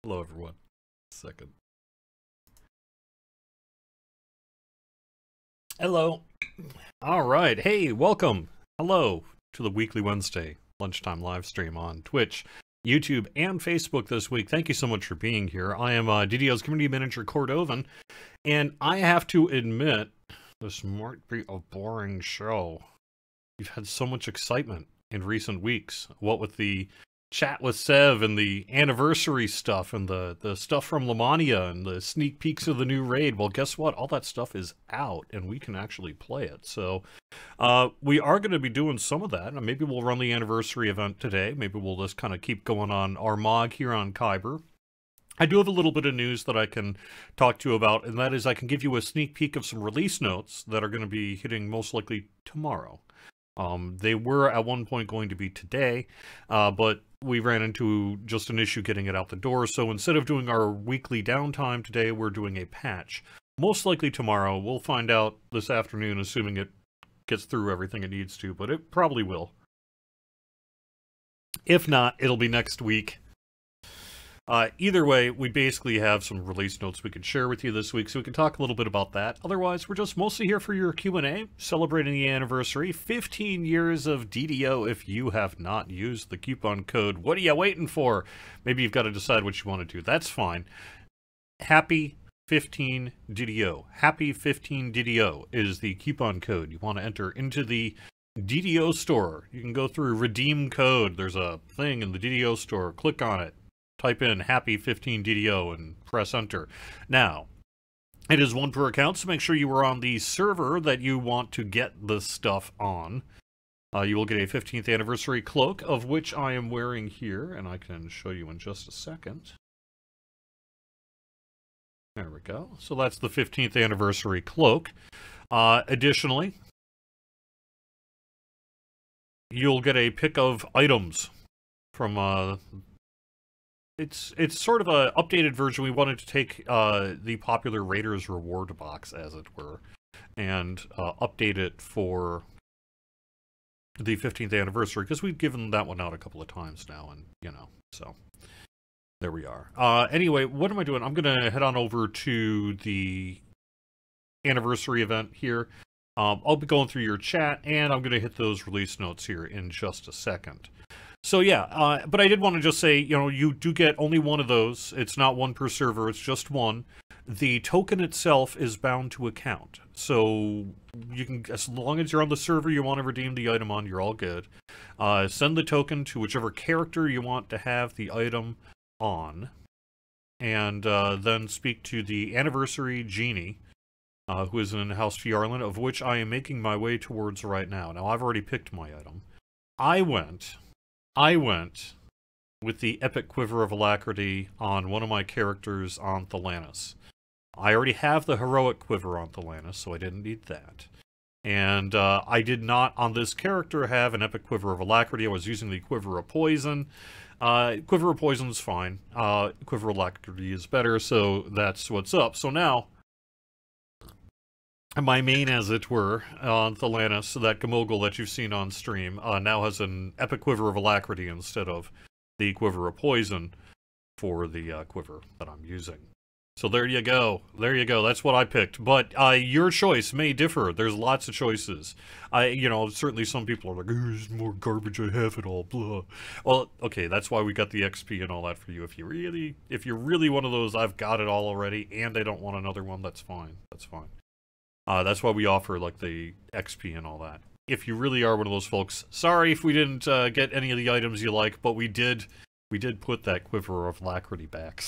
Hello, everyone. Second. Hello. All right. Hey, welcome. Hello to the weekly Wednesday lunchtime live stream on Twitch, YouTube, and Facebook this week. Thank you so much for being here. I am DDO's community manager, Cordovan, and I have to admit, this might be a boring show. You've had so much excitement in recent weeks. What with the chat with Sev and the anniversary stuff and the stuff from Lamania and the sneak peeks of the new raid. Well, guess what? All that stuff is out and we can actually play it. So we are going to be doing some of that. Maybe we'll run the anniversary event today. Maybe we'll just kind of keep going on Armagh here on Kyber. I do have a little bit of news that I can talk to you about, and that is I can give you a sneak peek of some release notes that are going to be hitting most likely tomorrow. They were at one point going to be today, but we ran into just an issue getting it out the door. So instead of doing our weekly downtime today, we're doing a patch. Most likely tomorrow. We'll find out this afternoon, assuming it gets through everything it needs to, but it probably will. If not, it'll be next week. Either way, we basically have some release notes we can share with you this week, so we can talk a little bit about that. Otherwise, we're just mostly here for your Q&A, celebrating the anniversary. 15 years of DDO. If you have not used the coupon code, what are you waiting for? Maybe you've got to decide what you want to do. That's fine. Happy 15 DDO. Happy 15 DDO is the coupon code you want to enter into the DDO store. You can go through redeem code. There's a thing in the DDO store. Click on it. Type in happy 15 DDO and press enter. Now, it is one per account, so make sure you are on the server that you want to get this stuff on. You will get a 15th anniversary cloak, of which I am wearing here, and I can show you in just a second. There we go. So that's the 15th anniversary cloak. Additionally, you'll get a pick of items from It's sort of a updated version. We wanted to take the popular Raiders reward box, as it were, and update it for the 15th anniversary, because we've given that one out a couple of times now, and, you know, so there we are. Anyway, what am I doing? I'm going to head on over to the anniversary event here. I'll be going through your chat, and I'm going to hit those release notes here in just a second. So yeah, but I did want to just say, you know, you do get only one of those. It's not one per server, it's just one. The token itself is bound to account. So you can, as long as you're on the server you want to redeem the item on, you're all good. Send the token to whichever character you want to have the item on. And then speak to the anniversary genie, who is in House Fjarlin, of which I am making my way towards right now. Now, I've already picked my item. I went with the Epic Quiver of Alacrity on one of my characters on Thelanis. I already have the Heroic Quiver on Thelanis, so I didn't need that. And I did not, on this character, have an Epic Quiver of Alacrity. I was using the Quiver of Poison. Quiver of Poison is fine. Quiver of Alacrity is better, so that's what's up. So now, my main, as it were, on Thelanis, that Gamogul that you've seen on stream, now has an Epic Quiver of Alacrity instead of the Quiver of Poison for the quiver that I'm using. So there you go. There you go. That's what I picked. But your choice may differ. There's lots of choices. You know, certainly some people are like, there's more garbage, I have it all, blah. Well, okay, that's why we got the XP and all that for you. If you're really one of those, I've got it all already, and I don't want another one, that's fine. That's fine. That's why we offer, like, the XP and all that. If you really are one of those folks, sorry if we didn't get any of the items you like, but we did put that Quiver of Alacrity back,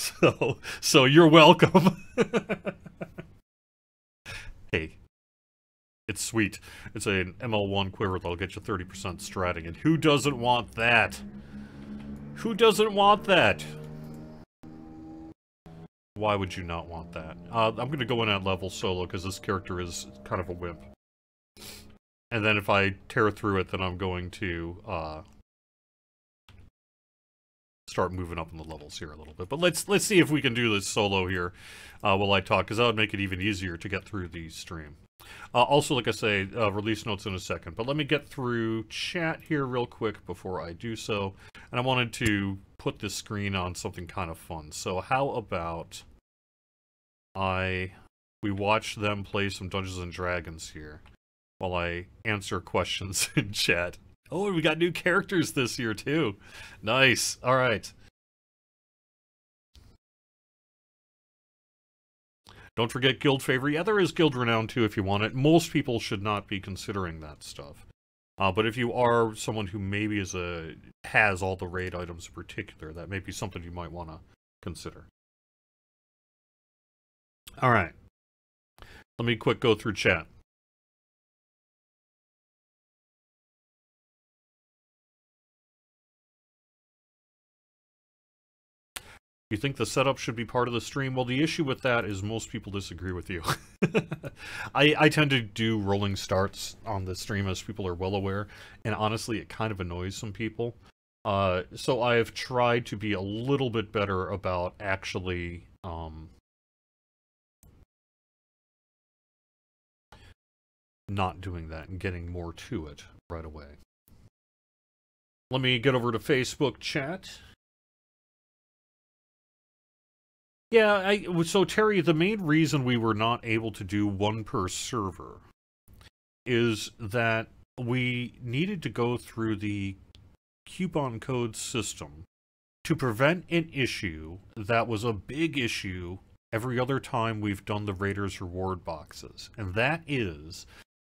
so you're welcome. Hey, it's sweet. It's an ML1 Quiver that'll get you 30% stratting, and who doesn't want that? Who doesn't want that? Why would you not want that? I'm going to go in at level solo because this character is kind of a wimp. And then if I tear through it, then I'm going to start moving up in the levels here a little bit. But let's see if we can do this solo here while I talk, because that would make it even easier to get through the stream. Also, like I say, release notes in a second, but let me get through chat here real quick before I do so. And I wanted to put this screen on something kind of fun. So how about we watch them play some Dungeons and Dragons here while I answer questions in chat. Oh, and we got new characters this year too. Nice. All right. Don't forget Guild Favor. Yeah, there is Guild Renown too if you want it. Most people should not be considering that stuff. But if you are someone who maybe has all the raid items in particular, that may be something you might want to consider. All right. Let me quick go through chat. You think the setup should be part of the stream? Well, the issue with that is most people disagree with you. I tend to do rolling starts on the stream, as people are well aware, and honestly, it kind of annoys some people. So I have tried to be a little bit better about actually not doing that and getting more to it right away. Let me get over to Facebook chat. Yeah, so Terry, the main reason we were not able to do one per server is that we needed to go through the coupon code system to prevent an issue that was a big issue every other time we've done the Raiders reward boxes. And that is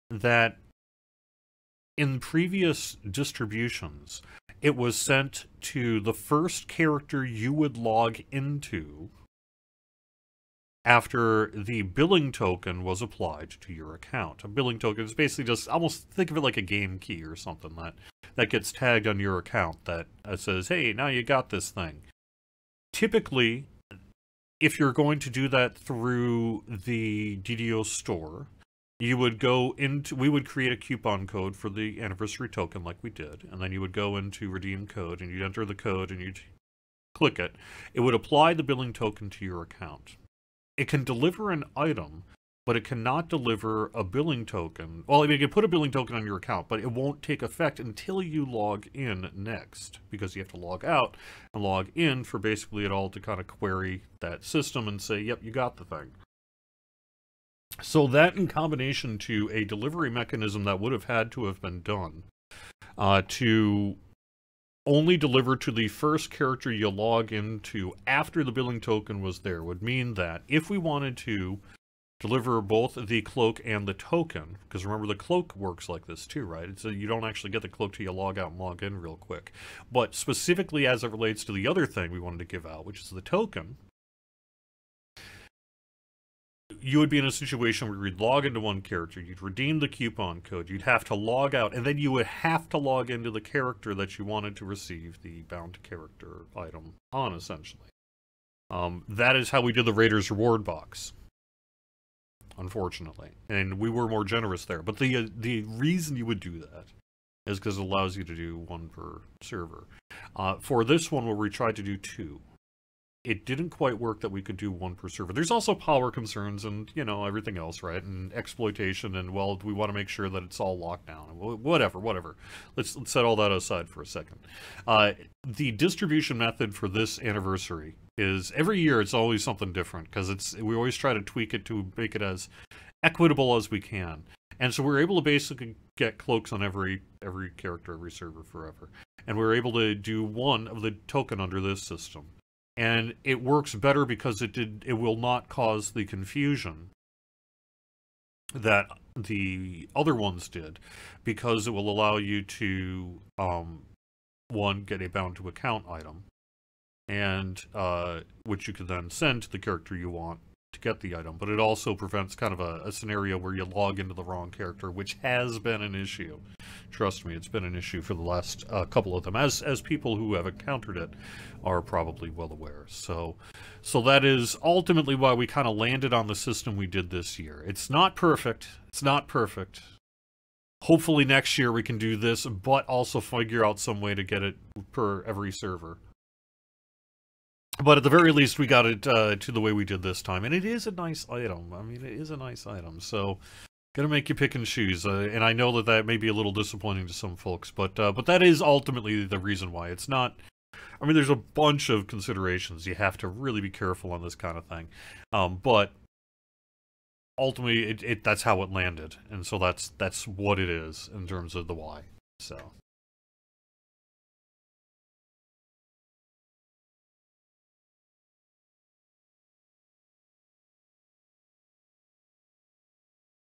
that in previous distributions, it was sent to the first character you would log into after the billing token was applied to your account. A billing token is basically just, almost think of it like a game key or something that gets tagged on your account that says, hey, now you got this thing. Typically, if you're going to do that through the DDO store, you would go into, we would create a coupon code for the anniversary token like we did, and then you would go into redeem code, and you'd enter the code, and you'd click it. It would apply the billing token to your account. It can deliver an item, but it cannot deliver a billing token. Well, I mean, you can put a billing token on your account, but it won't take effect until you log in next, because you have to log out and log in for basically it all to kind of query that system and say, yep, you got the thing. So that, in combination to a delivery mechanism that would have had to have been done to only deliver to the first character you log into after the billing token was there, would mean that if we wanted to deliver both the cloak and the token, because remember the cloak works like this too, right? So you don't actually get the cloak till you log out and log in real quick. But specifically as it relates to the other thing we wanted to give out, which is the token, you would be in a situation where you'd log into one character, you'd redeem the coupon code, you'd have to log out, and then you would have to log into the character that you wanted to receive the bound character item on, essentially. That is how we did the Raiders reward box, unfortunately. And we were more generous there. But the reason you would do that is because it allows you to do one per server. For this one, where we tried to do two, it didn't quite work that we could do one per server. There's also power concerns and, you know, everything else, right? And exploitation, and, well, we want to make sure that it's all locked down. Whatever. Let's set all that aside for a second. The distribution method for this anniversary is, every year it's always something different, because we always try to tweak it to make it as equitable as we can. And so we're able to basically get cloaks on every character, every server forever. And we're able to do one of the token under this system. And it works better because it will not cause the confusion that the other ones did, because it will allow you to, one, get a bound to account item, and which you can then send to the character you want to get the item, but it also prevents kind of a scenario where you log into the wrong character, which has been an issue. Trust me, it's been an issue for the last couple of them, as people who have encountered it are probably well aware. So that is ultimately why we kind of landed on the system we did this year. It's not perfect. It's not perfect. Hopefully next year we can do this, but also figure out some way to get it per every server. But at the very least, we got it to the way we did this time. And it is a nice item. I mean, it is a nice item. So Gonna make you pick and choose, and I know that that may be a little disappointing to some folks, but that is ultimately the reason why. It's not. I mean, there's a bunch of considerations. You have to really be careful on this kind of thing, but ultimately, that's how it landed, and so that's what it is in terms of the why. So.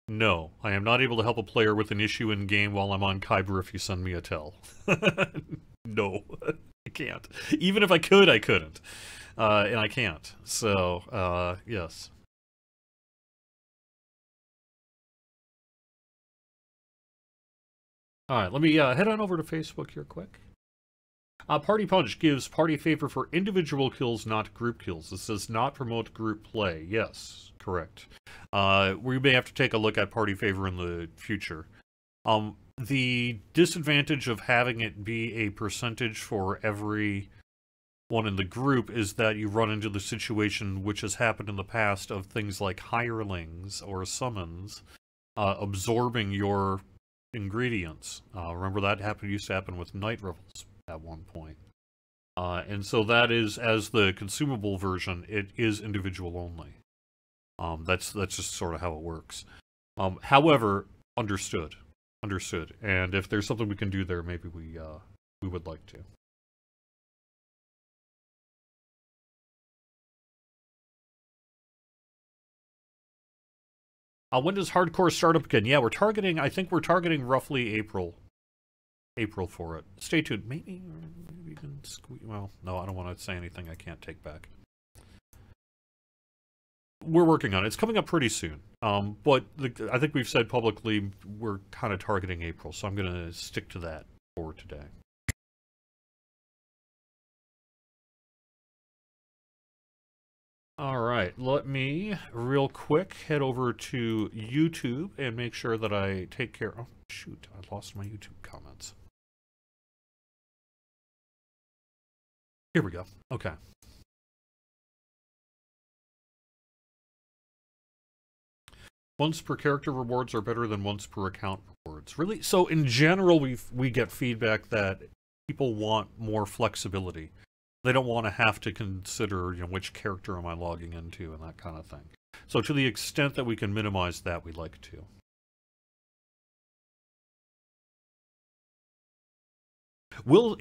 No, I am not able to help a player with an issue in game while I'm on Kyber if you send me a tell. No, I can't. Even if I could, I couldn't. And I can't. So, yes. Alright, let me head on over to Facebook here quick. Party Punch gives party favor for individual kills, not group kills. This does not promote group play. Yes, correct. We may have to take a look at party favor in the future. The disadvantage of having it be a percentage for every one in the group is that you run into the situation which has happened in the past of things like hirelings or summons absorbing your ingredients. Remember that used to happen with Night Revels at one point. And so that is, as the consumable version, it is individual only. That's just sort of how it works. However, understood. And if there's something we can do there, maybe we would like to. When does hardcore start up again? Yeah, I think we're targeting roughly April for it. Stay tuned. Maybe we can squeeze. Well, no, I don't want to say anything I can't take back. We're working on it. It's coming up pretty soon. But I think we've said publicly we're kind of targeting April, so I'm going to stick to that for today. Alright, let me, real quick, head over to YouTube and make sure that I take care... Oh, shoot, I lost my YouTube comments. Here we go. Okay. Once per character rewards are better than once per account rewards. Really? So in general, we get feedback that people want more flexibility. They don't want to have to consider, which character am I logging into and that kind of thing. So to the extent that we can minimize that, we'd like to.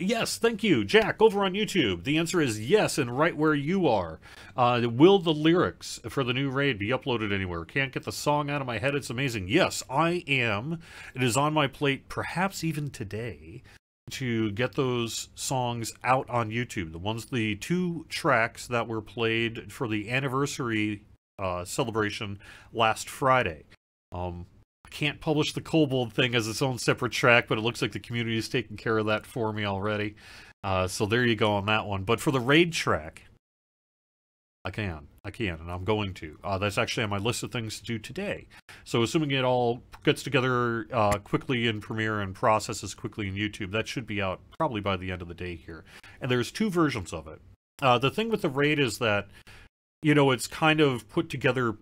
Yes, thank you, Jack, over on YouTube. The answer is yes, and right where you are. Will the lyrics for the new raid be uploaded anywhere? Can't get the song out of my head. It's amazing. Yes, I am. It is on my plate, perhaps even today, to get those songs out on YouTube. The 2 tracks that were played for the anniversary celebration last Friday. I can't publish the Kobold thing as its own separate track, but it looks like the community is taking care of that for me already. So there you go on that one. But for the raid track, I can, and I'm going to. That's actually on my list of things to do today. So assuming it all gets together quickly in Premiere and processes quickly in YouTube, that should be out probably by the end of the day here. And there's 2 versions of it. The thing with the raid is that, it's kind of put together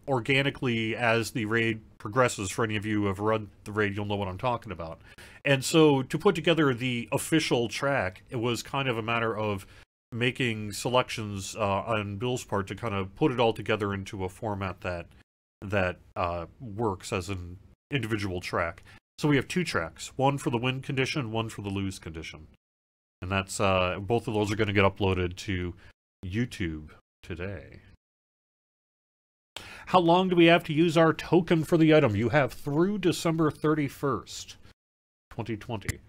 organically as the raid progresses. For any of you who have run the raid, you'll know what I'm talking about. And so to put together the official track, it was kind of a matter of making selections on Bill's part to kind of put it all together into a format that works as an individual track. So we have 2 tracks, one for the win condition, one for the lose condition. And that's both of those are going to get uploaded to YouTube today. How long do we have to use our token for the item? You have through December 31st, 2021.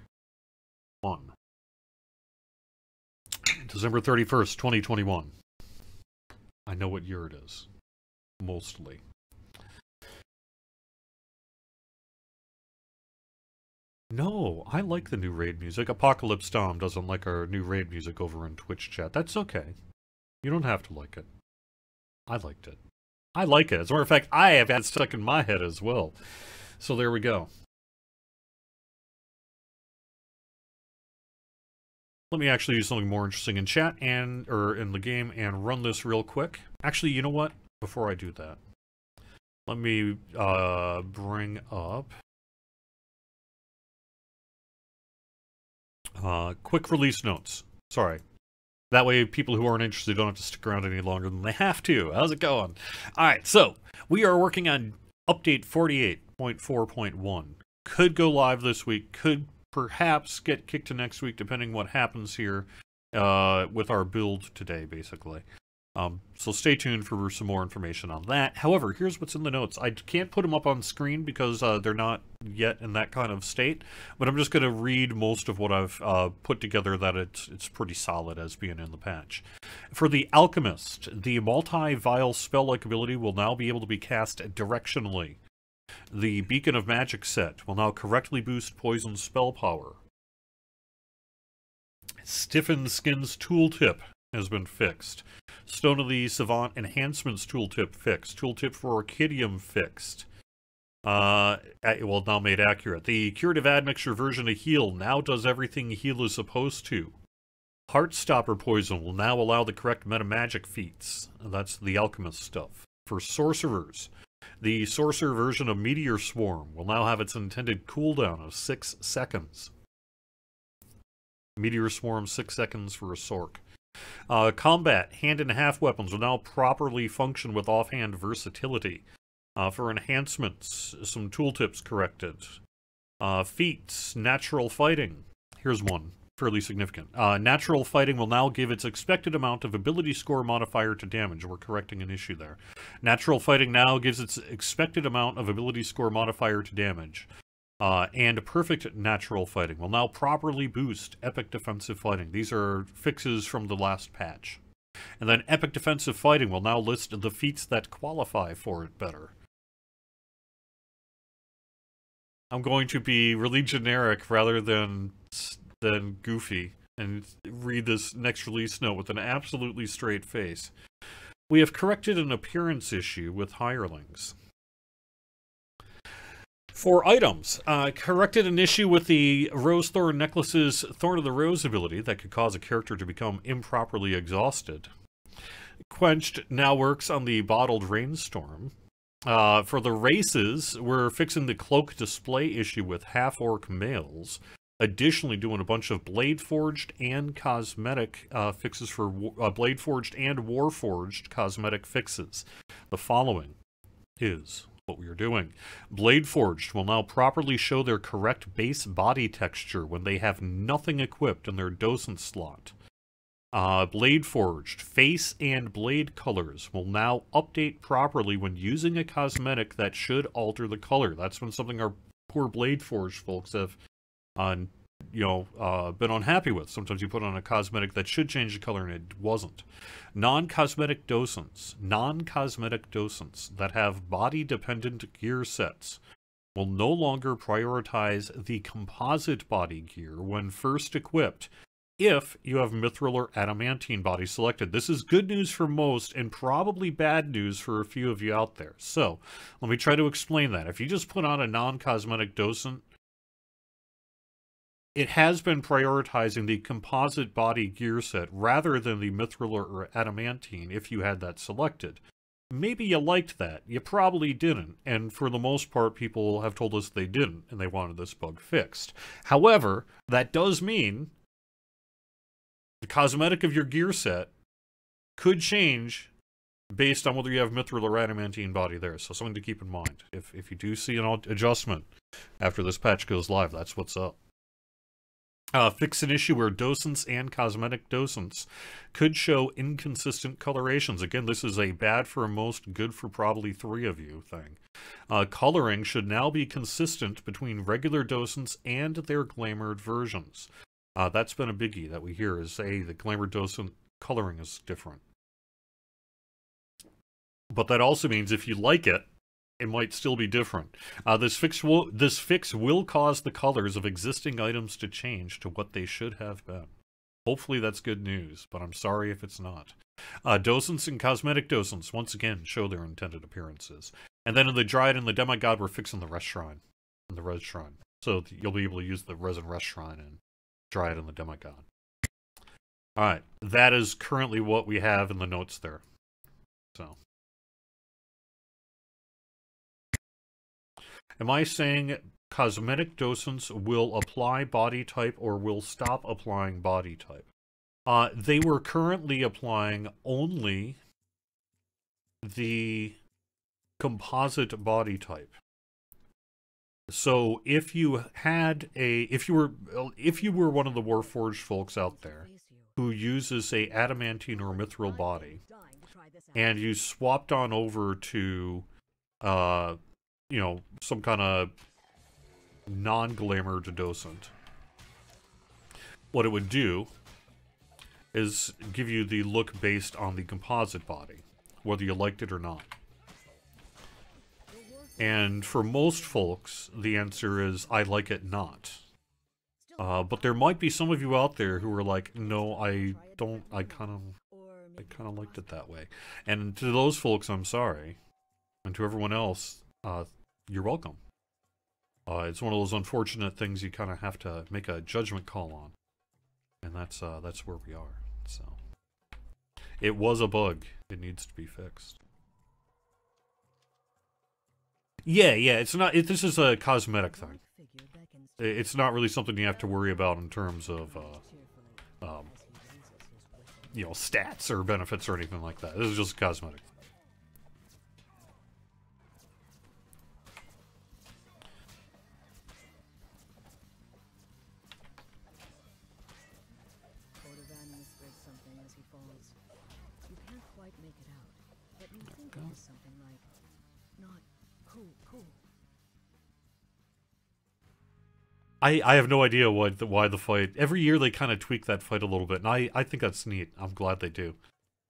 December 31st, 2021. I know what year it is. Mostly. No, I like the new raid music. Apocalypse Dom doesn't like our new raid music over in Twitch chat. That's okay. You don't have to like it. I liked it. I like it. As a matter of fact, I have had it stuck in my head as well. So there we go. Let me actually use something more interesting in chat or in the game and run this real quick. Actually, you know what? Before I do that, Let me bring up quick release notes. Sorry. That way people who aren't interested don't have to stick around any longer than they have to. How's it going? Alright, so we are working on update 48.4.1. Could go live this week, could perhaps get kicked to next week depending what happens here with our build today, basically. So stay tuned for some more information on that. However, here's what's in the notes. I can't put them up on screen because they're not yet in that kind of state, but I'm just going to read most of what I've put together that it's pretty solid as being in the patch. For the Alchemist, the multi-vial spell-like ability will now be able to be cast directionally. The Beacon of Magic set will now correctly boost poison spell power. Stiffened Skin's tooltip has been fixed. Stone of the Savant Enhancements tooltip fixed. Tooltip for Orchidium fixed. Well, now made accurate. The Curative Admixture version of Heal now does everything Heal is supposed to. Heartstopper Poison will now allow the correct metamagic feats. That's the Alchemist stuff. For Sorcerers, the Sorcerer version of Meteor Swarm will now have its intended cooldown of 6 seconds. Meteor Swarm, 6 seconds for a Sorc. Combat, hand-and-half weapons will now properly function with offhand versatility. For enhancements, some tooltips corrected. Feats, natural fighting. Here's one, fairly significant. Natural fighting will now give its expected amount of ability score modifier to damage. We're correcting an issue there. Natural fighting now gives its expected amount of ability score modifier to damage. And perfect natural fighting will now properly boost epic defensive fighting. These are fixes from the last patch. And then epic defensive fighting will now list the feats that qualify for it better. I'm going to be really generic rather than goofy and read this next release note with an absolutely straight face. We have corrected an appearance issue with hirelings. For items, corrected an issue with the Rose Thorn Necklace's Thorn of the Rose ability that could cause a character to become improperly exhausted. Quenched now works on the Bottled Rainstorm. For the races, we're fixing the cloak display issue with half-orc males. Additionally, doing a bunch of Blade Forged and cosmetic fixes for Blade Forged and Warforged cosmetic fixes. The following is what we are doing. Blade Forged will now properly show their correct base body texture when they have nothing equipped in their docent slot. Blade Forged face and blade colors will now update properly when using a cosmetic that should alter the color. That's been something our poor Blade Forged folks have been unhappy with. Sometimes you put on a cosmetic that should change the color and it wasn't. Non-cosmetic docents that have body-dependent gear sets will no longer prioritize the composite body gear when first equipped if you have mithril or adamantine body selected. This is good news for most and probably bad news for a few of you out there. So, let me try to explain that. If you just put on a non-cosmetic docent, it has been prioritizing the composite body gear set rather than the mithril or adamantine if you had that selected. Maybe you liked that. You probably didn't. And for the most part, people have told us they didn't, and they wanted this bug fixed. However, that does mean the cosmetic of your gear set could change based on whether you have mithril or adamantine body there. So something to keep in mind. If you do see an adjustment after this patch goes live, that's what's up. Fix an issue where docents and cosmetic docents could show inconsistent colorations. Again, this is a bad for most, good for probably 3 of you thing. Coloring should now be consistent between regular docents and their glamored versions. That's been a biggie that we hear is, hey, the glamored docent coloring is different. But that also means if you like it, it might still be different. This fix will cause the colors of existing items to change to what they should have been. Hopefully that's good news, but I'm sorry if it's not. Docents and cosmetic docents, once again, show their intended appearances. And then in the Dryad and the Demigod, we're fixing the Rest Shrine. And the Res Shrine. So you'll be able to use the Resin Rest Shrine and Dryad and the Demigod. Alright, that is currently what we have in the notes there. So... Am I saying cosmetic docents will apply body type or will stop applying body type? They were currently applying only the composite body type. So if you were one of the Warforged folks out there who uses a adamantine or mithril body, and you swapped on over to, some kind of non-glamored docent, what it would do is give you the look based on the composite body, whether you liked it or not. And for most folks, the answer is, I like it not. But there might be some of you out there who are like, no, I don't, I kind of liked it that way. And to those folks, I'm sorry. And to everyone else, you're welcome. It's one of those unfortunate things you kind of have to make a judgment call on. And that's where we are. So, it was a bug. It needs to be fixed. Yeah, it's not. This is a cosmetic thing. It's not really something you have to worry about in terms of, stats or benefits or anything like that. This is just cosmetic. I have no idea why the fight... Every year they kind of tweak that fight a little bit, and I think that's neat. I'm glad they do.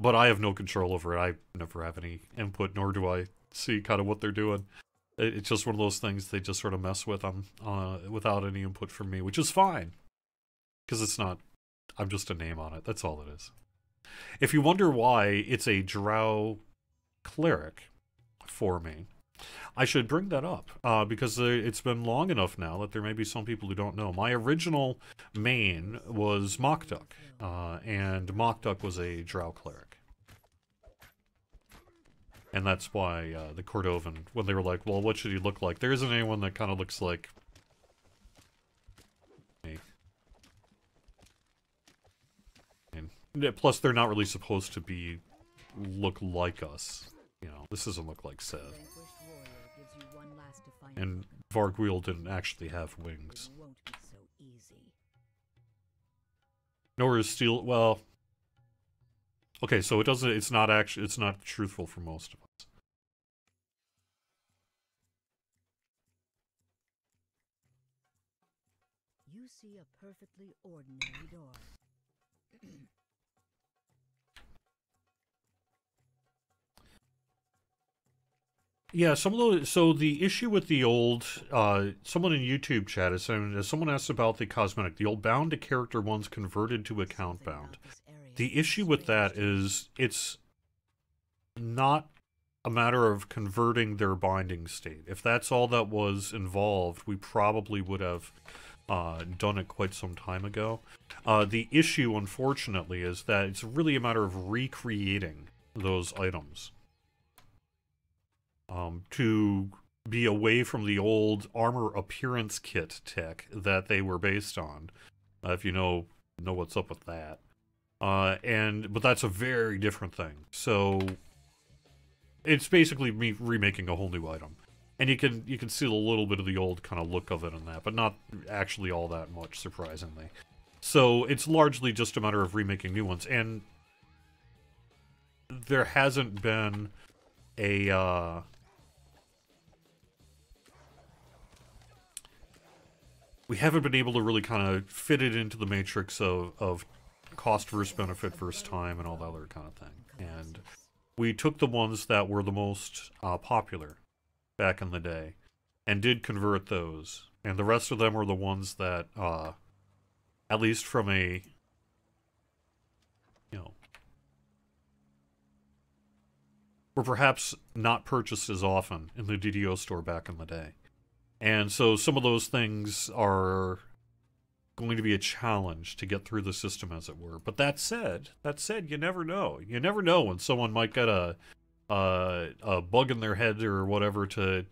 But I have no control over it. I never have any input, nor do I see kind of what they're doing. It's just one of those things they just sort of mess with without any input from me, which is fine. Because it's not... I'm just a name on it. That's all it is. If you wonder why it's a Drow cleric for me, I should bring that up, because it's been long enough now that there may be some people who don't know. My original main was Mokduk, and Mokduk was a Drow cleric. And that's why the Cordovan, when they were like, well, what should he look like? There isn't anyone that kind of looks like me. And plus, they're not really supposed to look like us. You know, this doesn't look like Seth. And Vargweel didn't actually have wings. Nor is Steel... Well... Okay, so it's not truthful for most of us. You see a perfectly ordinary door. Yeah, so the issue with the old, someone in YouTube chat is saying, someone asked about the cosmetic, the old bound to character ones converted to account bound. The issue with that is, it's not a matter of converting their binding state. If that's all that was involved, we probably would have done it quite some time ago. The issue, unfortunately, is that it's really a matter of recreating those items. To be away from the old armor appearance kit tech that they were based on, if you know what's up with that. But that's a very different thing. So it's basically me remaking a whole new item, and you can see a little bit of the old kind of look of it in that, but not actually all that much, surprisingly. So it's largely just a matter of remaking new ones, and there hasn't been a we haven't been able to really kind of fit it into the matrix of cost versus benefit versus time and all that other kind of thing. And we took the ones that were the most popular back in the day and did convert those. And the rest of them were the ones that, at least from a, were perhaps not purchased as often in the DDO store back in the day. And so some of those things are going to be a challenge to get through the system, as it were. But that said, you never know. You never know when someone might get a bug in their head or whatever to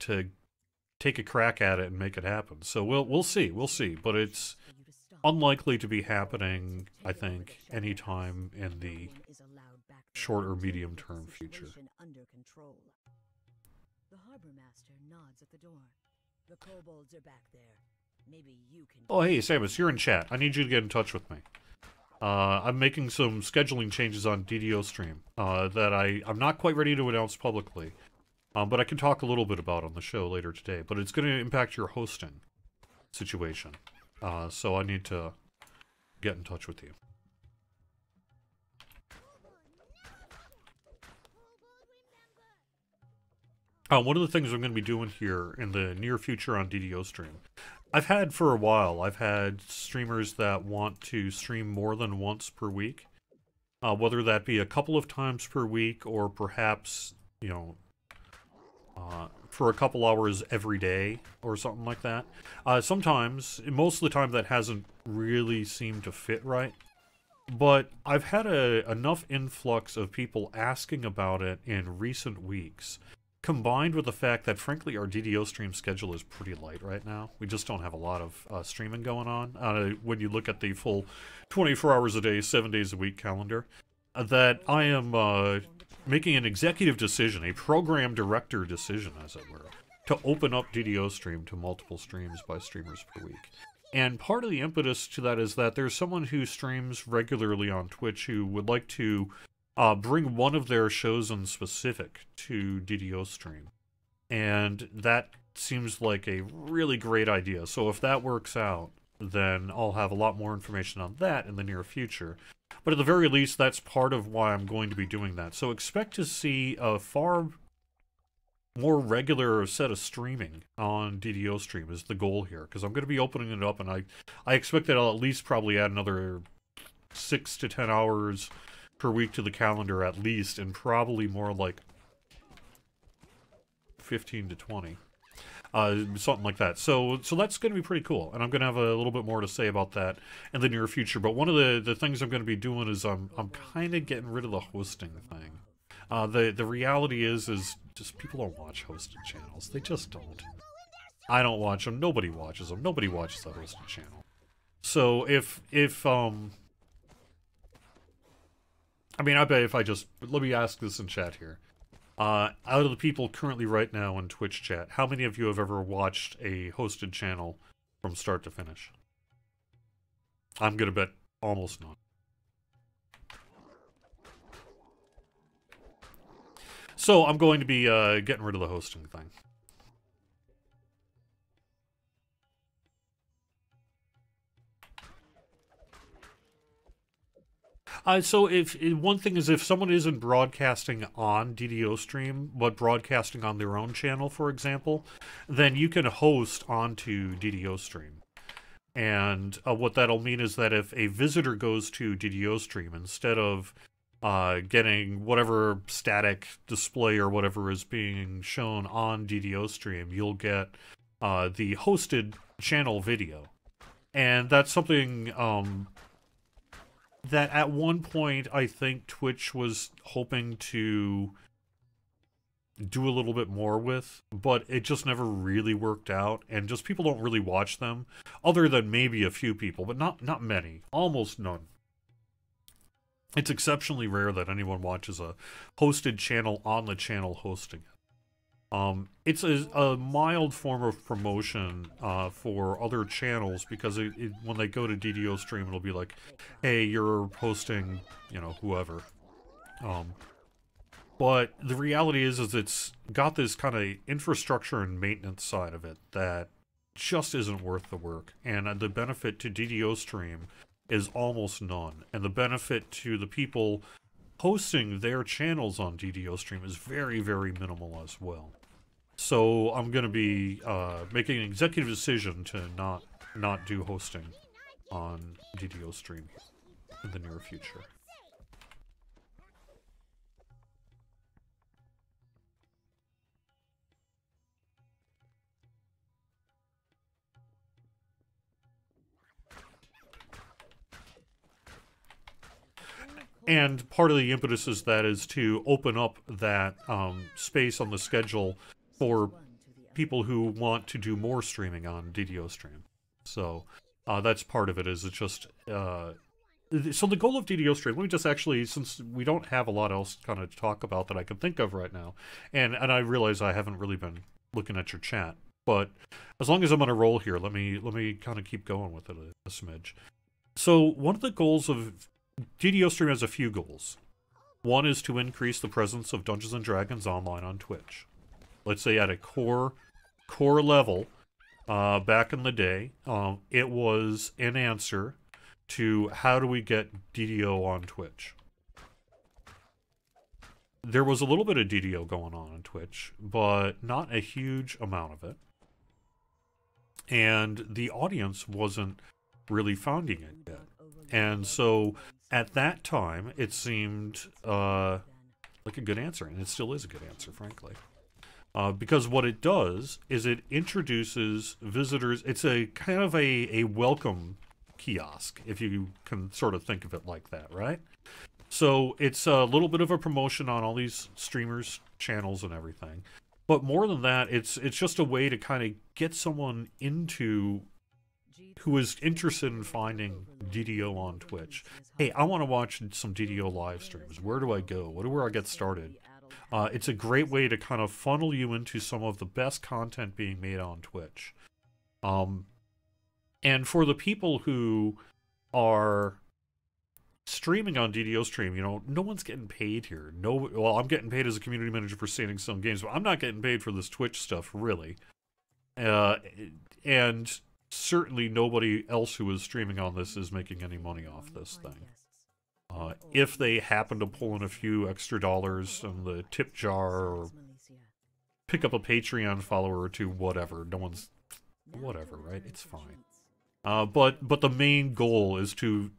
take a crack at it and make it happen. So we'll see, but it's For you to stop. unlikely to be happening, I think, anytime in the Everyone is allowed back their short or until medium the term future. situation under control. The harbor master nods at the door. The kobolds are back there. Maybe you can. Oh, hey, Samus, you're in chat. I need you to get in touch with me. I'm making some scheduling changes on DDO Stream that I'm not quite ready to announce publicly, but I can talk a little bit about on the show later today. But it's going to impact your hosting situation, so I need to get in touch with you. One of the things I'm going to be doing here in the near future on DDO Stream, I've had for a while, I've had streamers that want to stream more than once per week, whether that be a couple of times per week or perhaps, you know, for a couple hours every day or something like that. Sometimes, most of the time that hasn't really seemed to fit right, but I've had enough influx of people asking about it in recent weeks, combined with the fact that, frankly, our DDO stream schedule is pretty light right now. We just don't have a lot of streaming going on. When you look at the full 24 hours a day, 7 days a week calendar, that I am making an executive decision, a program director decision, as it were, to open up DDO stream to multiple streams by streamers per week. And part of the impetus to that is that there's someone who streams regularly on Twitch who would like to bring one of their shows in specific to DDO stream. And that seems like a really great idea. So if that works out, then I'll have a lot more information on that in the near future. But at the very least, that's part of why I'm going to be doing that. So expect to see a far more regular set of streaming on DDO stream is the goal here. Because I'm going to be opening it up, and I expect that I'll at least probably add another 6 to 10 hours per week to the calendar at least, and probably more like 15 to 20. Something like that. So that's going to be pretty cool, and I'm going to have a little bit more to say about that in the near future. But one of the things I'm going to be doing is I'm kind of getting rid of the hosting thing. The reality is just people don't watch hosted channels. They just don't. I don't watch them. Nobody watches them. Nobody watches a hosted channel. So if I mean, I bet if I just... Let me ask this in chat here. Out of the people currently right now in Twitch chat, how many of you have ever watched a hosted channel from start to finish? I'm gonna bet almost none. So I'm going to be getting rid of the hosting thing. So one thing is if someone isn't broadcasting on DDO stream, but broadcasting on their own channel, for example, then you can host onto DDO stream. And what that'll mean is that if a visitor goes to DDO stream, instead of getting whatever static display or whatever is being shown on DDO stream, you'll get the hosted channel video. And that's something that at one point I think Twitch was hoping to do a little bit more with, but it just never really worked out, and just people don't really watch them, other than maybe a few people, but not many, almost none. It's exceptionally rare that anyone watches a hosted channel on the channel hosting it. It's a mild form of promotion for other channels, because when they go to DDO stream, it'll be like, hey, you're hosting, you know, whoever. But the reality is it's got this kind of infrastructure and maintenance side of it that just isn't worth the work. And the benefit to DDO stream is almost none. And the benefit to the people hosting their channels on DDO stream is very, very minimal as well. So I'm going to be making an executive decision to not do hosting on DDO stream in the near future. And part of the impetus is to open up that space on the schedule for people who want to do more streaming on DDO Stream. So that's part of it. Is it's just so the goal of DDO Stream. Let me just actually, since we don't have a lot else kind of to talk about that I can think of right now, and I realize I haven't really been looking at your chat, but as long as I'm on a roll here, let me kind of keep going with it a smidge. So one of the goals of DDO Stream has a few goals. One is to increase the presence of Dungeons & Dragons Online on Twitch. Let's say at a core level, back in the day, it was an answer to how do we get DDO on Twitch. There was a little bit of DDO going on Twitch, but not a huge amount of it. And the audience wasn't really finding it yet. And so at that time, it seemed like a good answer, and it still is a good answer, frankly. Because what it does is it introduces visitors. It's a kind of a welcome kiosk, if you can sort of think of it like that, right? So it's a little bit of a promotion on all these streamers' channels and everything. But more than that, it's just a way to kind of get someone into who is interested in finding DDO on Twitch. Hey, I want to watch some DDO live streams. Where do I go? Where do I get started? It's a great way to kind of funnel you into some of the best content being made on Twitch. And for the people who are streaming on DDO Stream, you know, no one's getting paid here. Well, I'm getting paid as a community manager for standing some games, but I'm not getting paid for this Twitch stuff, really. And certainly nobody else who is streaming on this is making any money off this thing. If they happen to pull in a few extra dollars in the tip jar or pick up a Patreon follower or two, whatever. No one's... whatever, right? It's fine. But the main goal is to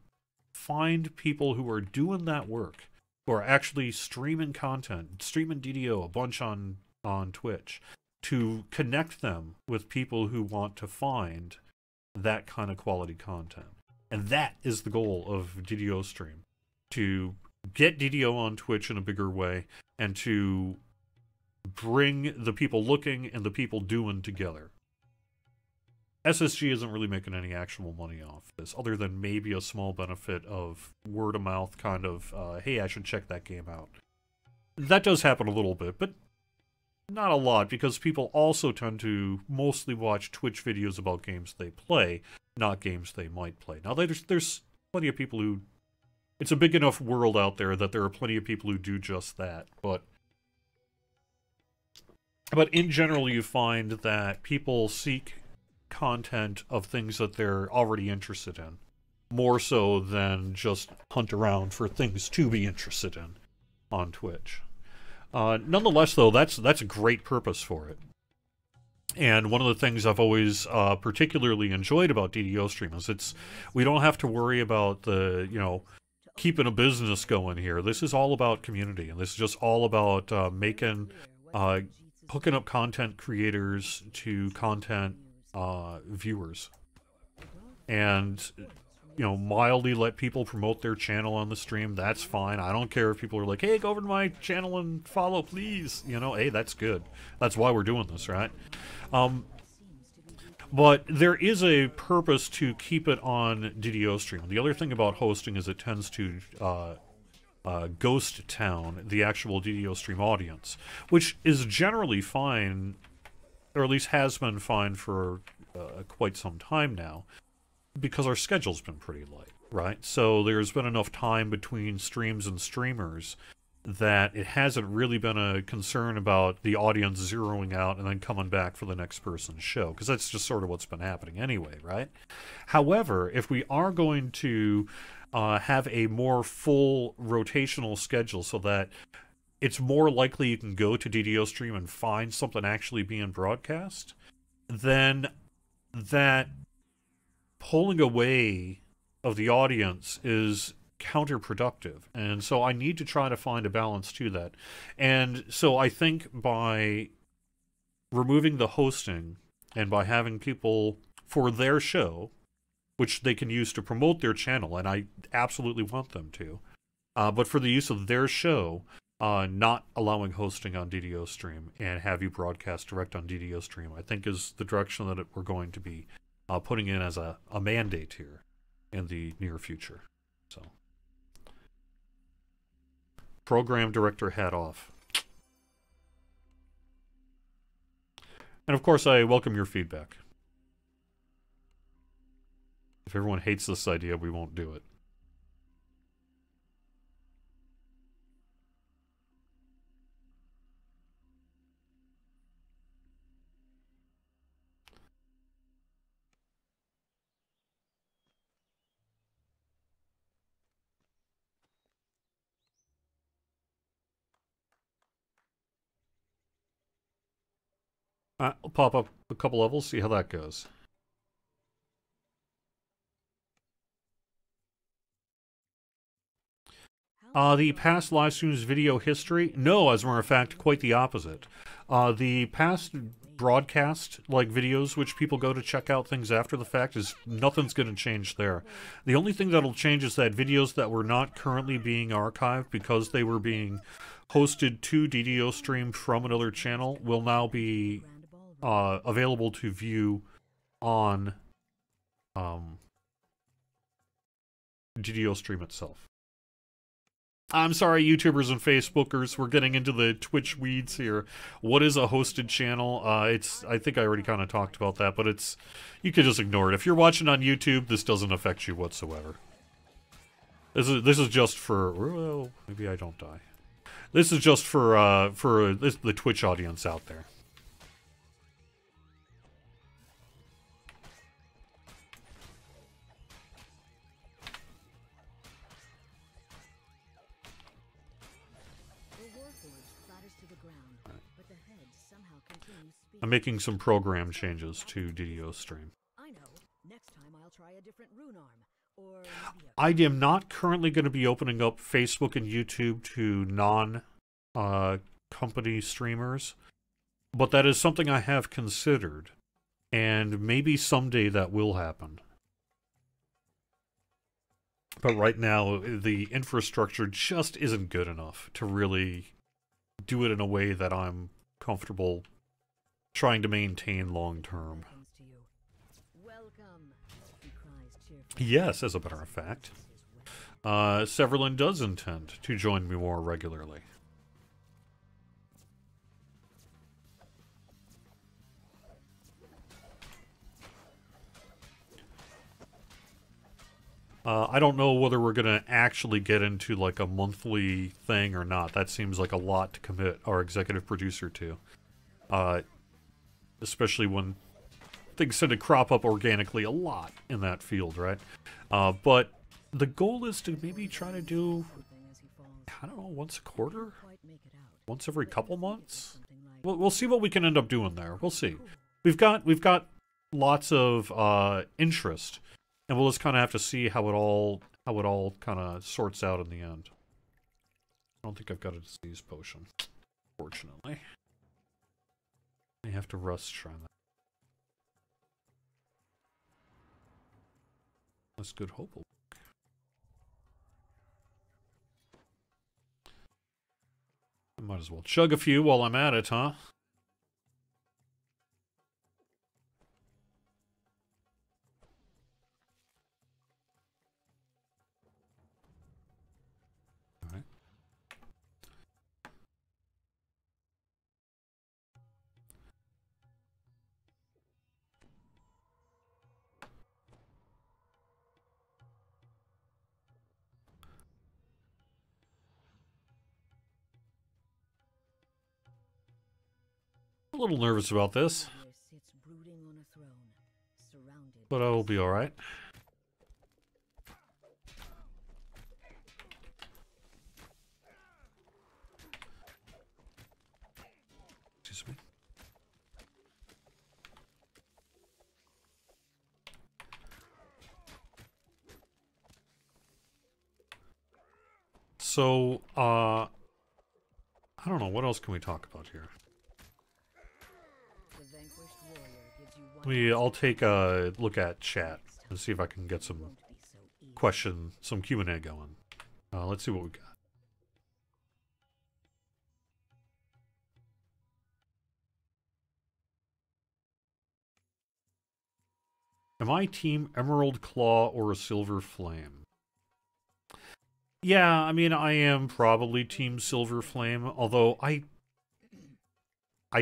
find people who are doing that work, who are actually streaming content, streaming DDO a bunch on Twitch, to connect them with people who want to find that kind of quality content. And that is the goal of DDO Stream. To get DDO on Twitch in a bigger way, and to bring the people looking and the people doing together. SSG isn't really making any actual money off this, other than maybe a small benefit of word-of-mouth kind of, hey, I should check that game out. That does happen a little bit, but not a lot, because people also tend to mostly watch Twitch videos about games they play, not games they might play. Now, there's plenty of people who... It's a big enough world out there that there are plenty of people who do just that, but in general, you find that people seek content of things that they're already interested in, more so than just hunt around for things to be interested in on Twitch. Nonetheless, though, that's a great purpose for it. And one of the things I've always particularly enjoyed about DDO Stream is we don't have to worry about the, you know, keeping a business going here. This is all about community, and this is just all about hooking up content creators to content viewers, and you know, mildly let people promote their channel on the stream. That's fine. I don't care if people are like, hey, go over to my channel and follow, please. You know, hey, that's good. That's why we're doing this, right? But there is a purpose to keep it on DDO Stream. The other thing about hosting is it tends to ghost town the actual DDO Stream audience, which is generally fine, or at least has been fine for quite some time now, because our schedule's been pretty light, right? So there's been enough time between streams and streamers that it hasn't really been a concern about the audience zeroing out and then coming back for the next person's show, because that's just sort of what's been happening anyway, right? However, if we are going to have a more full rotational schedule so that it's more likely you can go to DDO Stream and find something actually being broadcast, then that pulling away of the audience is counterproductive. And so I need to try to find a balance to that. And so I think by removing the hosting and by having people for their show, which they can use to promote their channel, and I absolutely want them to, but for the use of their show, not allowing hosting on DDO Stream and have you broadcast direct on DDO Stream, I think is the direction that we're going to be putting in as a mandate here in the near future. So, program director hat off. And of course, I welcome your feedback. If everyone hates this idea, we won't do it. I'll pop up a couple levels, see how that goes. The past live streams video history? No, as a matter of fact, quite the opposite. The past broadcast, like videos, which people go to check out things after the fact, is nothing's going to change there. The only thing that'll change is that videos that were not currently being archived because they were being hosted to DDO Stream from another channel will now be available to view on DDO Stream itself. I'm sorry, YouTubers and Facebookers, we're getting into the Twitch weeds here. What is a hosted channel? I think I already kind of talked about that, but you can just ignore it. If you're watching on YouTube, this doesn't affect you whatsoever. This is just for, well, maybe I don't die. This is just for the Twitch audience out there. I'm making some program changes to DDO Stream. I know. Next time I'll try a different rune arm. Or I am not currently going to be opening up Facebook and YouTube to non-company streamers, but that is something I have considered, and maybe someday that will happen. But right now, the infrastructure just isn't good enough to really do it in a way that I'm comfortable trying to maintain long term. Yes, as a matter of fact. Severlin does intend to join me more regularly. I don't know whether we're going to actually get into like a monthly thing or not. That seems like a lot to commit our executive producer to. Especially when things tend to crop up organically a lot in that field, right? But the goal is to maybe try to do, I don't know, once a quarter? Once every couple months? We'll see what we can end up doing there. We'll see. We've got lots of interest, and we'll just kind of have to see how it all kind of sorts out in the end. I don't think I've got a disease potion, fortunately. I have to rust try that. That's good hope. I might as well chug a few while I'm at it, huh? Alright. A little nervous about this, but I will be alright. Excuse me. So, I don't know, what else can we talk about here? I'll take a look at chat and see if I can get some some Q&A going. Let's see what we got. Am I Team Emerald Claw or a Silver Flame? Yeah, I mean, I am probably Team Silver Flame, although I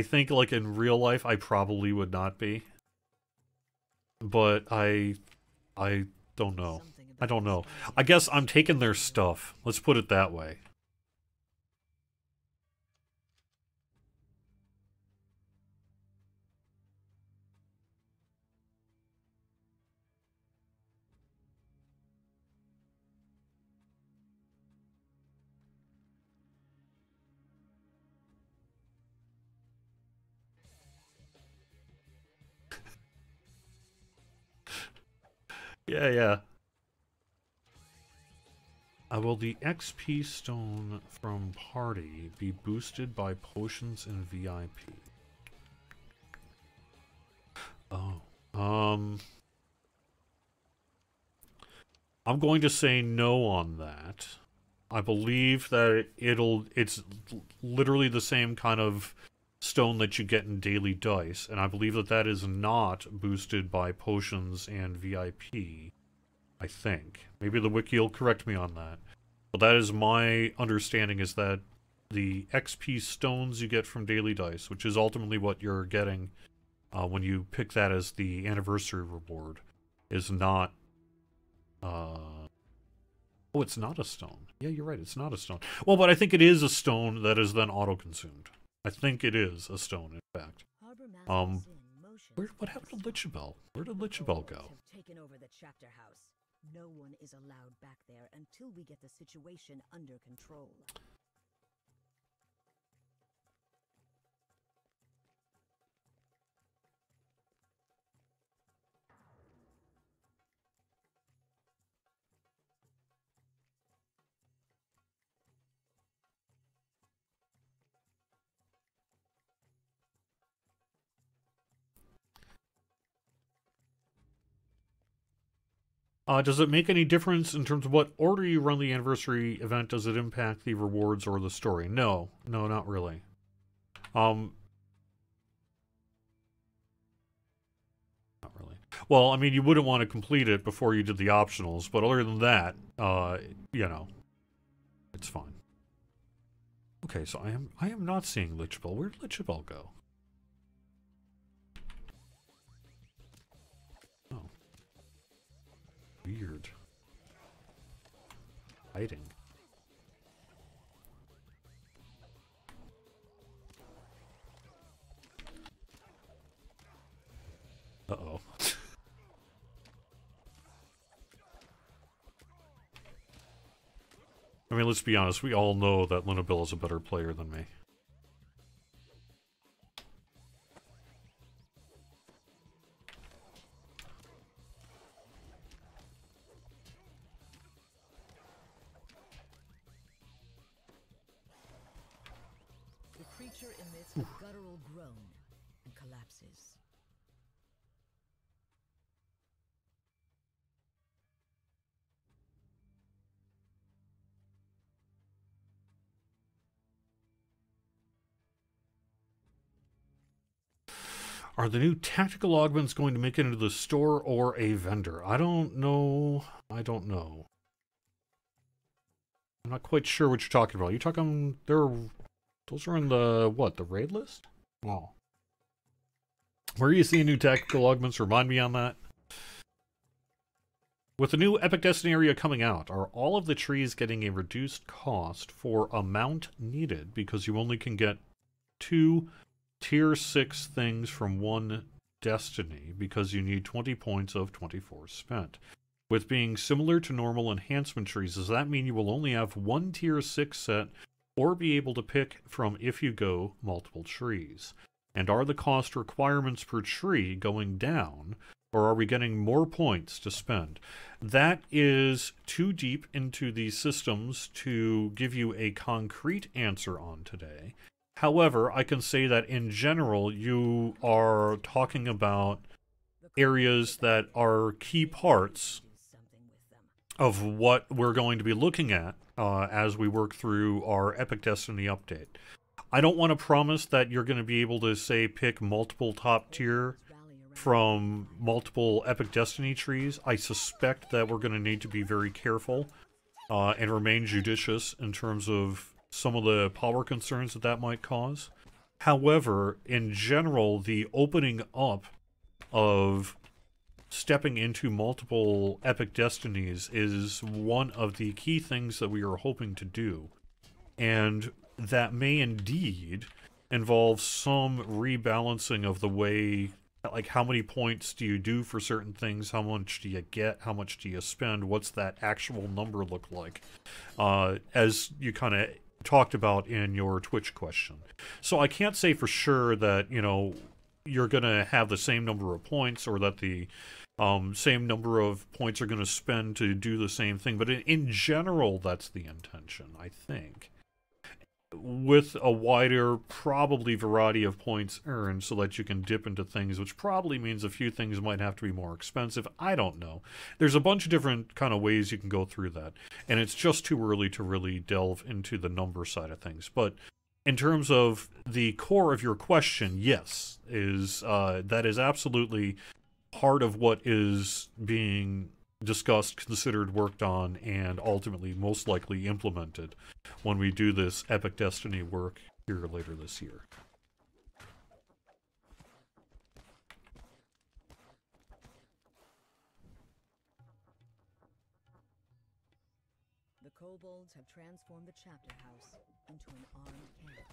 think, like, in real life, I probably would not be. But I don't know. I don't know. I guess I'm taking their stuff. Let's put it that way. Yeah, yeah. Will the XP stone from party be boosted by potions and VIP? Oh. I'm going to say no on that. I believe that it's literally the same kind of stone that you get in daily dice, and I believe that that is not boosted by potions and VIP. I think. Maybe the wiki will correct me on that. But that is my understanding, is that the XP stones you get from daily dice, which is ultimately what you're getting when you pick that as the anniversary reward, is not... Oh, it's not a stone. Yeah, you're right, it's not a stone. Well, but I think it is a stone that is then auto-consumed. I think it is a stone, in fact. What happened to Lichabelle? Where did Lichabelle go? Taken over the chapter house. No one is allowed back there until we get the situation under control. Does it make any difference in terms of what order you run the anniversary event? Does it impact the rewards or the story? No. No, not really. Not really. Well, I mean, you wouldn't want to complete it before you did the optionals, but other than that, you know, it's fine. Okay, so I am not seeing Lichabelle. Where did Lichabelle go? Oh. Weird. Hiding. Uh-oh. I mean, let's be honest, we all know that Linabelle is a better player than me. The creature emits a guttural groan and collapses. Are the new tactical augments going to make it into the store or a vendor? I don't know. I don't know. I'm not quite sure what you're talking about. You talking... Those are in the... What? The raid list? Oh. Where are you seeing new tactical augments? Remind me on that. With the new Epic Destiny area coming out, are all of the trees getting a reduced cost for amount needed? Because you only can get 2 Tier 6 things from one Destiny because you need 20 points of 24 spent. With being similar to normal enhancement trees, does that mean you will only have 1 Tier 6 set or be able to pick from, if you go, multiple trees? And are the cost requirements per tree going down, or are we getting more points to spend? That is too deep into the systems to give you a concrete answer on today. However, I can say that in general, you are talking about areas that are key parts of what we're going to be looking at as we work through our Epic Destiny update. I don't want to promise that you're going to be able to, say, pick multiple top tier from multiple Epic Destiny trees. I suspect that we're going to need to be very careful and remain judicious in terms of some of the power concerns that that might cause. However, in general, the opening up of stepping into multiple Epic Destinies is one of the key things that we are hoping to do. And that may indeed involve some rebalancing of the way, like, how many points do you do for certain things, how much do you get, how much do you spend, what's that actual number look like, as you kind of talked about in your Twitch question. So I can't say for sure that, you know, you're going to have the same number of points, or that the same number of points are going to spend to do the same thing, but in general, that's the intention, I think. With a wider, probably, variety of points earned so that you can dip into things, which probably means a few things might have to be more expensive. I don't know. There's a bunch of different kind of ways you can go through that, and it's just too early to really delve into the number side of things. But in terms of the core of your question, yes, that is absolutely part of what is being discussed, considered, worked on, and ultimately most likely implemented when we do this Epic Destiny work here later this year. The kobolds have transformed the chapter house into an armed camp.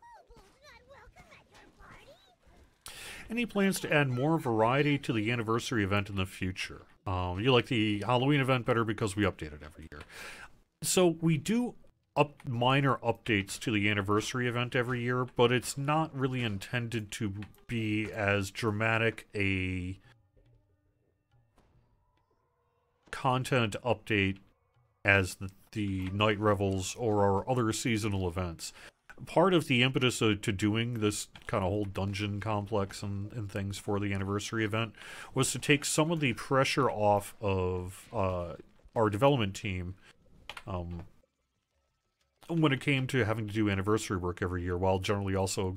Kobolds not welcome at your party? Any plans to add more variety to the anniversary event in the future? You like the Halloween event better because we update it every year. So we do minor updates to the anniversary event every year, but it's not really intended to be as dramatic a content update as the Night Revels or our other seasonal events. Part of the impetus to doing this kind of whole dungeon complex and things for the anniversary event was to take some of the pressure off of our development team when it came to having to do anniversary work every year, while generally also,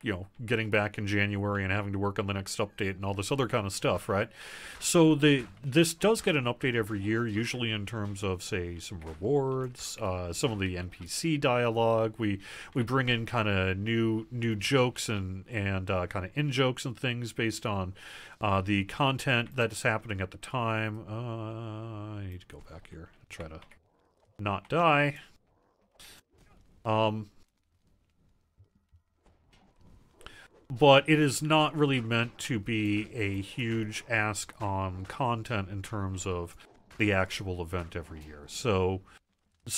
you know, getting back in January and having to work on the next update and all this other kind of stuff, right? So this does get an update every year, usually in terms of, say, some rewards, some of the NPC dialogue. We bring in kind of new jokes and kind of in-jokes and things based on the content that is happening at the time. I need to go back here and try to not die. But it is not really meant to be a huge ask on content in terms of the actual event every year. So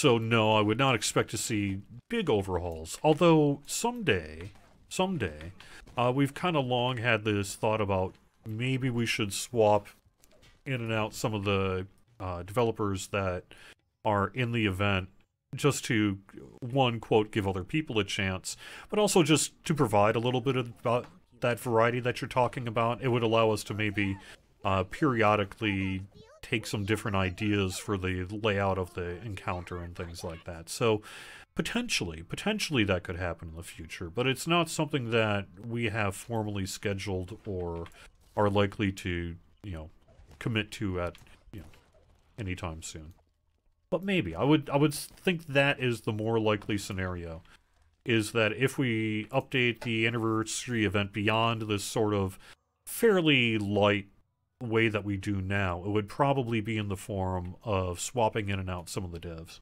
no, I would not expect to see big overhauls. Although someday, we've kind of long had this thought about maybe we should swap in and out some of the developers that are in the event, just to, one, quote, give other people a chance, but also just to provide a little bit of that variety that you're talking about. It would allow us to maybe periodically take some different ideas for the layout of the encounter and things like that. So potentially that could happen in the future, but it's not something that we have formally scheduled or are likely to, you know, commit to at, you know, anytime soon. But maybe. I would think that is the more likely scenario, is that if we update the anniversary event beyond this sort of fairly light way that we do now, it would probably be in the form of swapping in and out some of the devs.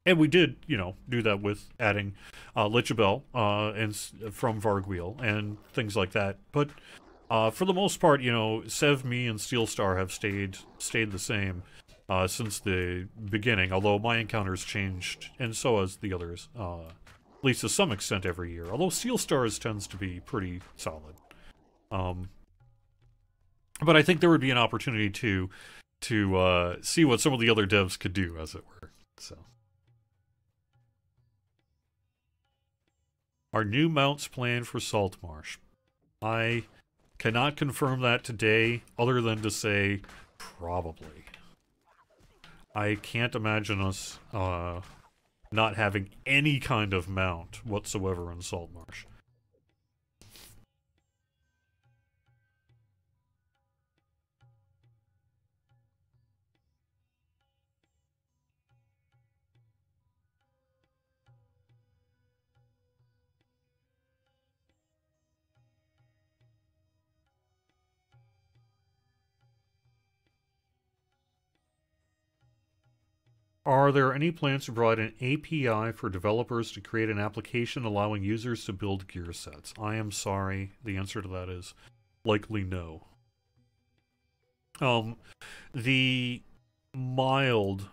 And we did, you know, do that with adding Lichabel and from Vargwheel and things like that. But for the most part, you know, Sev, me, and Steelstar have stayed the same since the beginning, although my encounters changed, and so has the others, at least to some extent every year, although Steelstar's tends to be pretty solid. But I think there would be an opportunity to see what some of the other devs could do, as it were. So, are new mounts planned for Saltmarsh? I cannot confirm that today, other than to say probably. I can't imagine us not having any kind of mount whatsoever in Saltmarsh. Are there any plans to provide an API for developers to create an application allowing users to build gear sets? I am sorry. The answer to that is likely no. The mild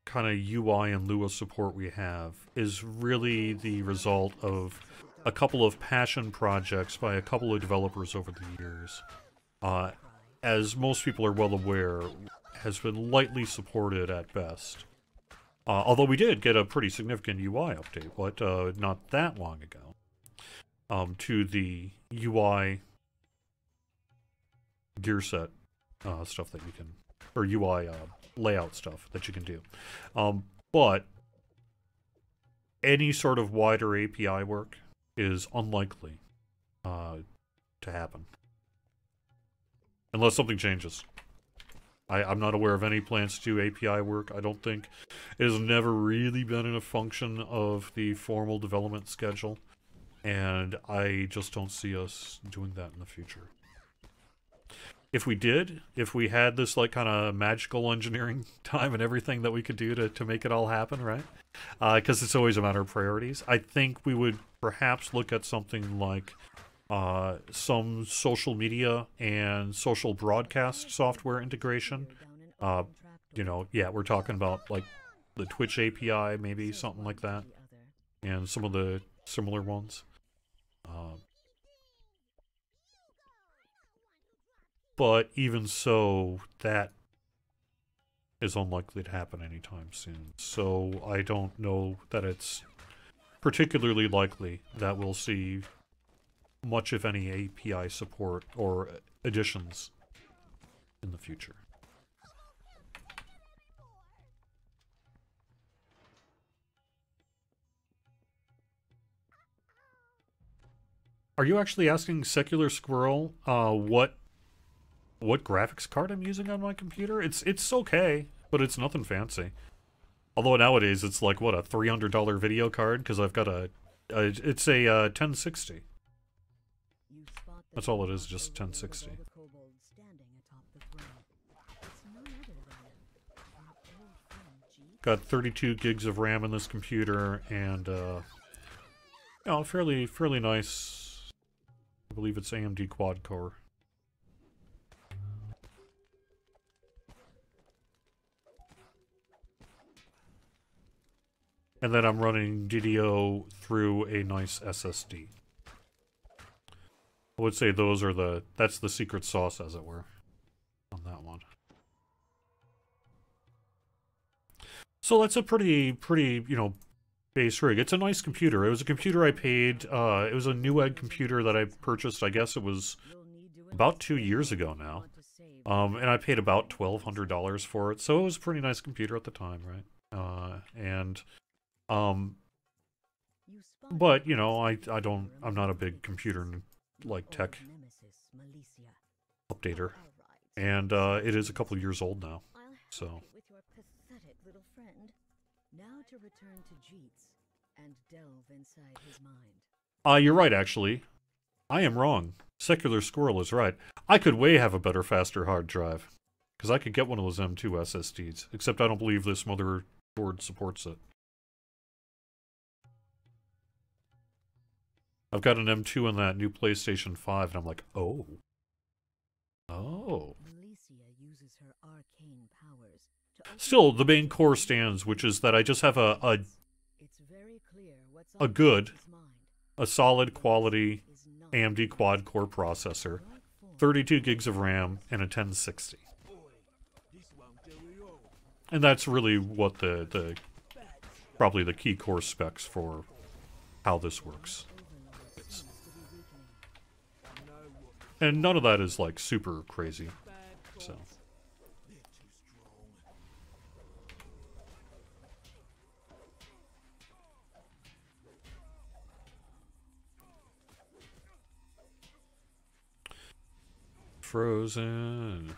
kind of UI and Lua support we have is really the result of a couple of passion projects by a couple of developers over the years. As most people are well aware, has been lightly supported at best. Although we did get a pretty significant UI update, but not that long ago, to the UI gear set stuff that you can, or UI layout stuff that you can do. But any sort of wider API work is unlikely to happen. Unless something changes. I'm not aware of any plans to do API work. I don't think it has never really been a function of the formal development schedule. And I just don't see us doing that in the future. If we did, if we had this like kind of magical engineering time and everything that we could do to make it all happen, right? Because it's always a matter of priorities. I think we would perhaps look at something like some social media and social broadcast software integration. You know, yeah, we're talking about like the Twitch API, maybe something like that, and some of the similar ones. But even so, that is unlikely to happen anytime soon. So I don't know that it's particularly likely that we'll see much, if any, API support or additions in the future. Are you actually asking Secular Squirrel what graphics card I'm using on my computer? It's okay, but it's nothing fancy. Although nowadays it's like, what, a $300 video card? Because I've got it's a 1060. That's all it is, just 1060. Got 32 gigs of RAM in this computer, and you know, fairly nice. I believe it's AMD quad core. And then I'm running DDO through a nice SSD. I would say those are that's the secret sauce, as it were, on that one. So that's a pretty, you know, base rig. It's a nice computer. It was a computer I paid, it was a Newegg computer that I purchased, I guess it was about 2 years ago now. And I paid about $1,200 for it, so it was a pretty nice computer at the time, right? But, you know, I'm not a big computer, like, tech updater. And, it is a couple years old now, so. Now to return to Jeets and delve inside his mind. You're right, actually. I am wrong. Secular Squirrel is right. I could way have a better, faster hard drive. Because I could get one of those M2 SSDs. Except I don't believe this motherboard supports it. I've got an M2 in that new PlayStation 5, and I'm like, oh. Oh. Still, the main core stands, which is that I just have a good, a solid quality AMD quad-core processor, 32 gigs of RAM, and a 1060. And that's really what probably the key core specs for how this works. And none of that is, like, super crazy, so. Frozen.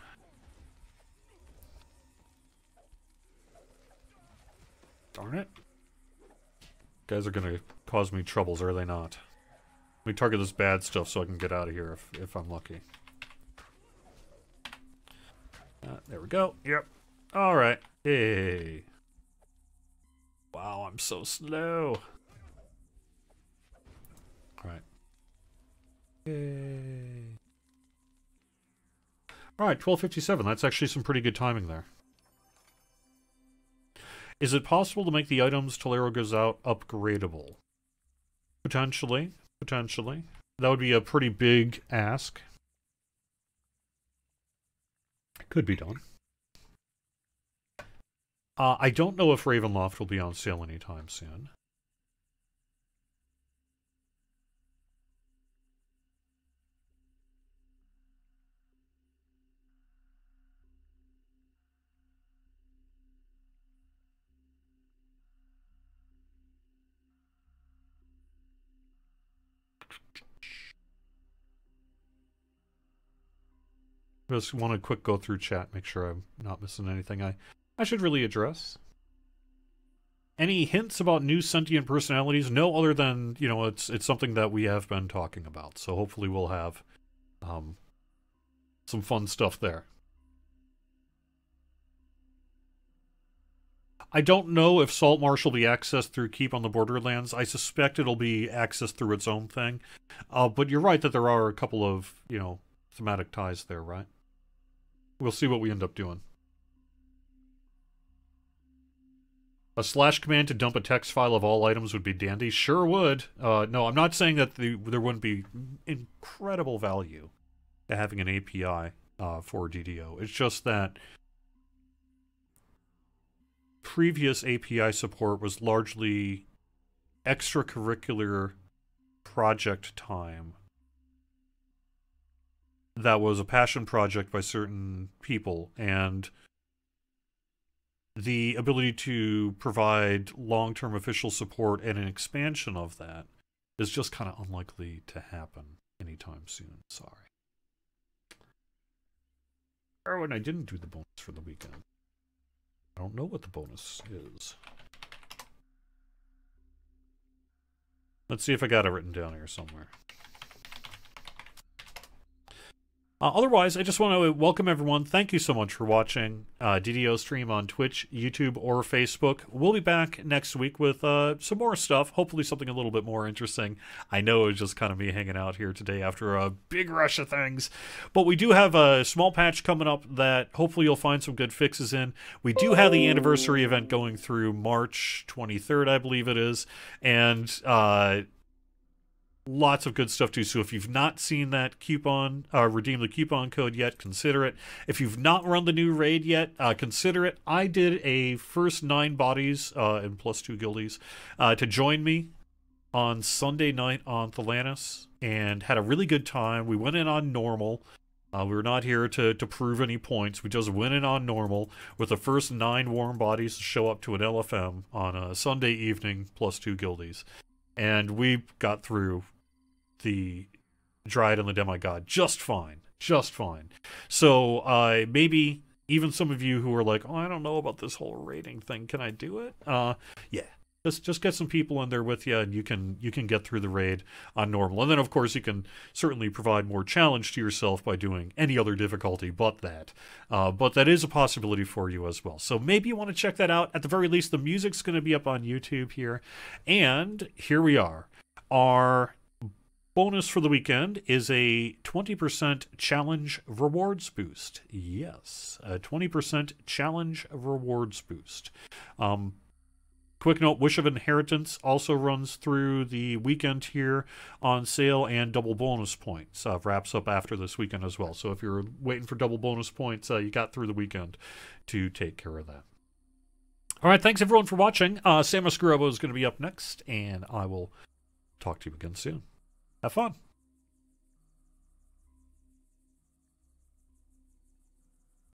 Darn it. Guys are gonna cause me troubles, are they not? Let me target this bad stuff so I can get out of here if I'm lucky. There we go. Yep. Alright. Hey. Wow, I'm so slow. Alright. Yay. Alright, 12:57. That's actually some pretty good timing there. Is it possible to make the items Tolero goes out upgradable? Potentially. Potentially. That would be a pretty big ask. Could be done. I don't know if Ravenloft will be on sale anytime soon. Just want a quick go through chat, make sure I'm not missing anything I should really address. Any hints about new sentient personalities? No, other than, you know, it's something that we have been talking about. So hopefully we'll have some fun stuff there. I don't know if Saltmarsh will be accessed through Keep on the Borderlands. I suspect it'll be accessed through its own thing. But you're right that there are a couple of, you know, thematic ties there, right? We'll see what we end up doing. A slash command to dump a text file of all items would be dandy. Sure would. No, I'm not saying that there wouldn't be incredible value to having an API for DDO. It's just that previous API support was largely extracurricular project time that was a passion project by certain people, and the ability to provide long-term official support and an expansion of that is just kind of unlikely to happen anytime soon. Sorry. Oh, and I didn't do the bonus for the weekend. I don't know what the bonus is. Let's see if I got it written down here somewhere. Otherwise, I just want to welcome everyone. Thank you so much for watching DDO stream on Twitch, YouTube, or Facebook. We'll be back next week with some more stuff, hopefully something a little bit more interesting. I know it was just kind of me hanging out here today after a big rush of things. But we do have a small patch coming up that hopefully you'll find some good fixes in. We do have the anniversary event going through March 23rd, I believe it is. And lots of good stuff too. So if you've not seen that coupon, redeem the coupon code yet, consider it. If you've not run the new raid yet, consider it. I did a first 9 bodies and plus 2 guildies to join me on Sunday night on Thelanis and had a really good time. We went in on normal. We were not here to prove any points. We just went in on normal with the first 9 warm bodies to show up to an LFM on a Sunday evening plus 2 guildies. And we got through the Dryad and the Demigod just fine. Just fine. So maybe even some of you who are like, oh, I don't know about this whole rating thing. Can I do it? Yeah. Just get some people in there with you, and you can get through the raid on normal. And then, of course, you can certainly provide more challenge to yourself by doing any other difficulty but that. But that is a possibility for you as well. So maybe you want to check that out. At the very least, the music's going to be up on YouTube here. And here we are. Our bonus for the weekend is a 20% challenge rewards boost. Yes, a 20% challenge rewards boost. Quick note, Wish of Inheritance also runs through the weekend here on sale, and double bonus points wraps up after this weekend as well. So if you're waiting for double bonus points, you got through the weekend to take care of that. All right, thanks everyone for watching. Samus Guerrero is going to be up next, and I will talk to you again soon. Have fun.